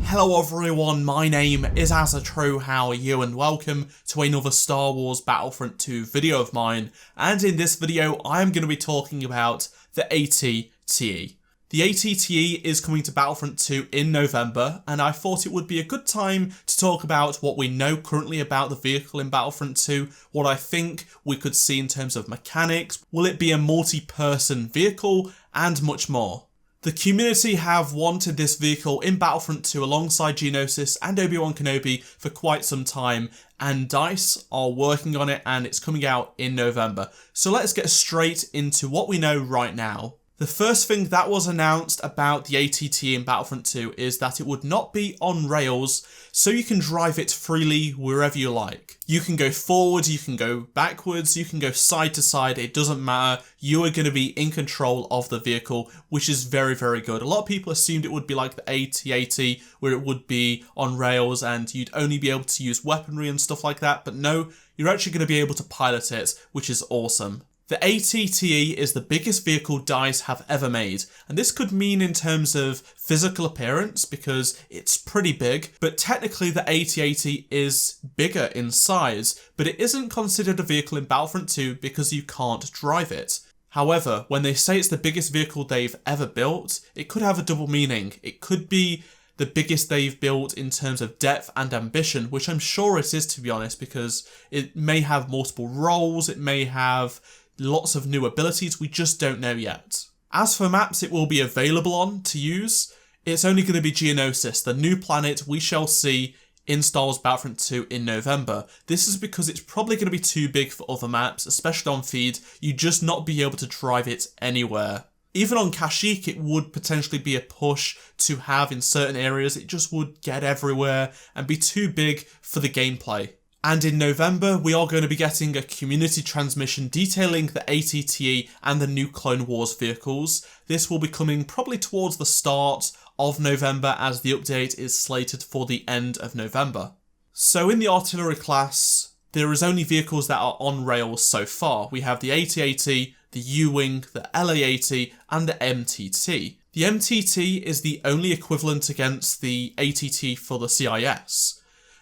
Hello everyone, my name is AZZATRU, how are you, and welcome to another Star Wars Battlefront 2 video of mine, and in this video I am going to be talking about the AT-TE. The AT-TE is coming to Battlefront 2 in November, and I thought it would be a good time to talk about what we know currently about the vehicle in Battlefront 2, what I think we could see in terms of mechanics, will it be a multi-person vehicle, and much more. The community have wanted this vehicle in Battlefront 2 alongside Geonosis and Obi-Wan Kenobi for quite some time, and DICE are working on it and it's coming out in November. So let's get straight into what we know right now. The first thing that was announced about the AT-TE in Battlefront 2 is that it would not be on rails, so you can drive it freely wherever you like. You can go forward, you can go backwards, you can go side to side, it doesn't matter. You are going to be in control of the vehicle, which is very, very good. A lot of people assumed it would be like the AT-AT, where it would be on rails and you'd only be able to use weaponry and stuff like that, but no, you're actually going to be able to pilot it, which is awesome. The AT-TE is the biggest vehicle DICE have ever made, and this could mean in terms of physical appearance because it's pretty big, but technically the AT-AT is bigger in size, but it isn't considered a vehicle in Battlefront 2 because you can't drive it. However, when they say it's the biggest vehicle they've ever built, it could have a double meaning. It could be the biggest they've built in terms of depth and ambition, which I'm sure it is, to be honest, because it may have multiple roles, it may have lots of new abilities, we just don't know yet. As for maps it will be available on to use, it's only going to be Geonosis, the new planet we shall see in Star Wars Battlefront 2 in November. This is because it's probably going to be too big for other maps, especially on feed. You'd just not be able to drive it anywhere. Even on Kashyyyk it would potentially be a push to have in certain areas, it just would get everywhere and be too big for the gameplay. And in November, we are going to be getting a community transmission detailing the AT-TE and the new Clone Wars vehicles. This will be coming probably towards the start of November as the update is slated for the end of November. So in the artillery class, there is only vehicles that are on rails so far. We have the AT-AT, the U-Wing, the LA-AT and the MTT. The MTT is the only equivalent against the ATT for the CIS.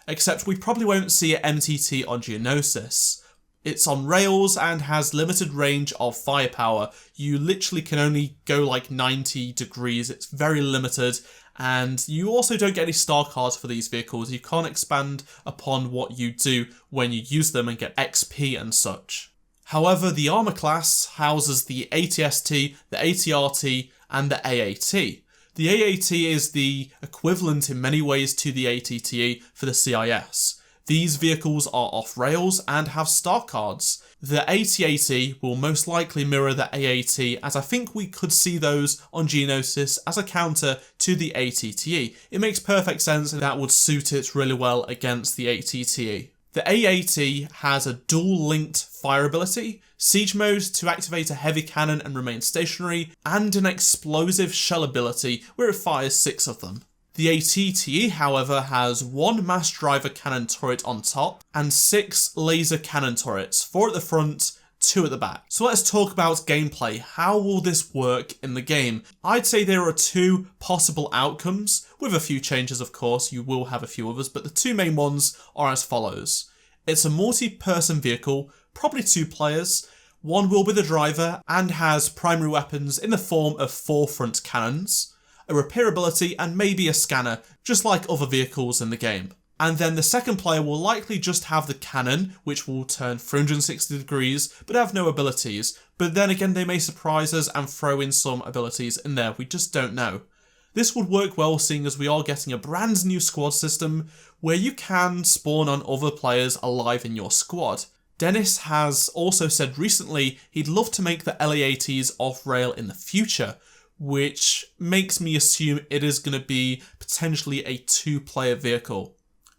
Except we probably won't see an MTT on Geonosis. It's on rails and has limited range of firepower. You literally can only go like 90 degrees, it's very limited, and you also don't get any star cards for these vehicles. You can't expand upon what you do when you use them and get XP and such. However, the armour class houses the ATST, the ATRT and the AAT. The AAT is the equivalent in many ways to the AT-TE for the CIS. These vehicles are off rails and have star cards. The AT-AT will most likely mirror the AAT, as I think we could see those on Geonosis as a counter to the AT-TE. It makes perfect sense and that would suit it really well against the AT-TE. The AAT has a dual-linked fire ability, siege mode to activate a heavy cannon and remain stationary, and an explosive shell ability where it fires 6 of them. The AT-TE, however, has 1 mass driver cannon turret on top and 6 laser cannon turrets, 4 at the front, 2 at the back. So let's talk about gameplay. How will this work in the game? I'd say there are 2 possible outcomes, with a few changes of course, you will have a few others, but the 2 main ones are as follows. It's a multi-person vehicle, probably 2 players. One will be the driver and has primary weapons in the form of 4 front cannons, a repair ability and maybe a scanner, just like other vehicles in the game. And then the second player will likely just have the cannon, which will turn 360 degrees, but have no abilities. But then again, they may surprise us and throw in some abilities in there, we just don't know. This would work well seeing as we are getting a brand new squad system where you can spawn on other players alive in your squad. Dennis has also said recently he'd love to make the LAATs off-rail in the future, which makes me assume it is going to be potentially a 2-player vehicle.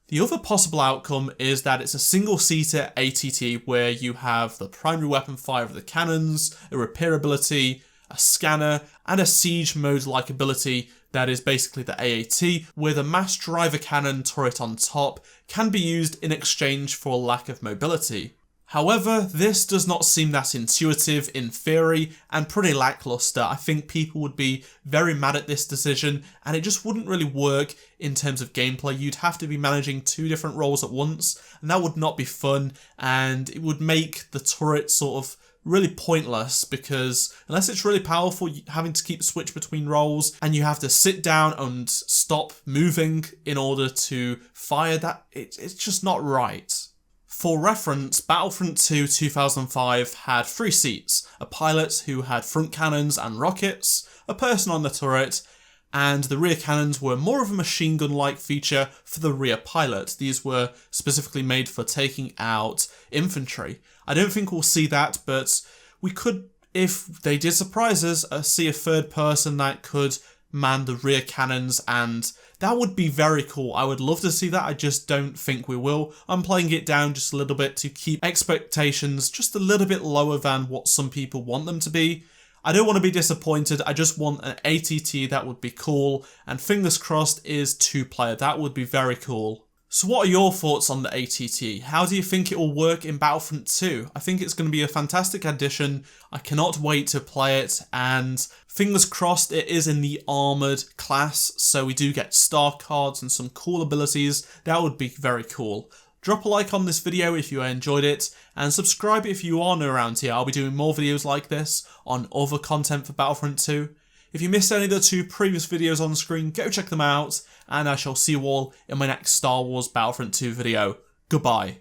The other possible outcome is that it's a single-seater ATT where you have the primary weapon fire of the cannons, a repair ability, a scanner, and a siege mode-like ability that is basically the AAT, where the mass driver cannon turret on top can be used in exchange for lack of mobility. However, this does not seem that intuitive in theory and pretty lackluster. I think people would be very mad at this decision and it just wouldn't really work in terms of gameplay. You'd have to be managing 2 different roles at once and that would not be fun, and it would make the turret sort of really pointless, because unless it's really powerful, having to keep switch between roles and you have to sit down and stop moving in order to fire that, it's just not right. For reference, Battlefront 2 2005 had 3 seats: a pilot who had front cannons and rockets, a person on the turret, and the rear cannons were more of a machine gun-like feature for the rear pilot. These were specifically made for taking out infantry. I don't think we'll see that, but we could, if they did surprise us, see a third person that could man the rear cannons, and that would be very cool. I would love to see that. I just don't think we will. I'm playing it down just a little bit to keep expectations just a little bit lower than what some people want them to be. I don't want to be disappointed. I just want an ATT that would be cool, and fingers crossed is 2-player. That would be very cool. So what are your thoughts on the ATT? How do you think it will work in Battlefront 2? I think it's going to be a fantastic addition. I cannot wait to play it, and fingers crossed it is in the armoured class, so we do get star cards and some cool abilities. That would be very cool. Drop a like on this video if you enjoyed it, and subscribe if you are new around here. I'll be doing more videos like this on other content for Battlefront 2. If you missed any of the 2 previous videos on the screen, go check them out, and I shall see you all in my next Star Wars Battlefront 2 video. Goodbye.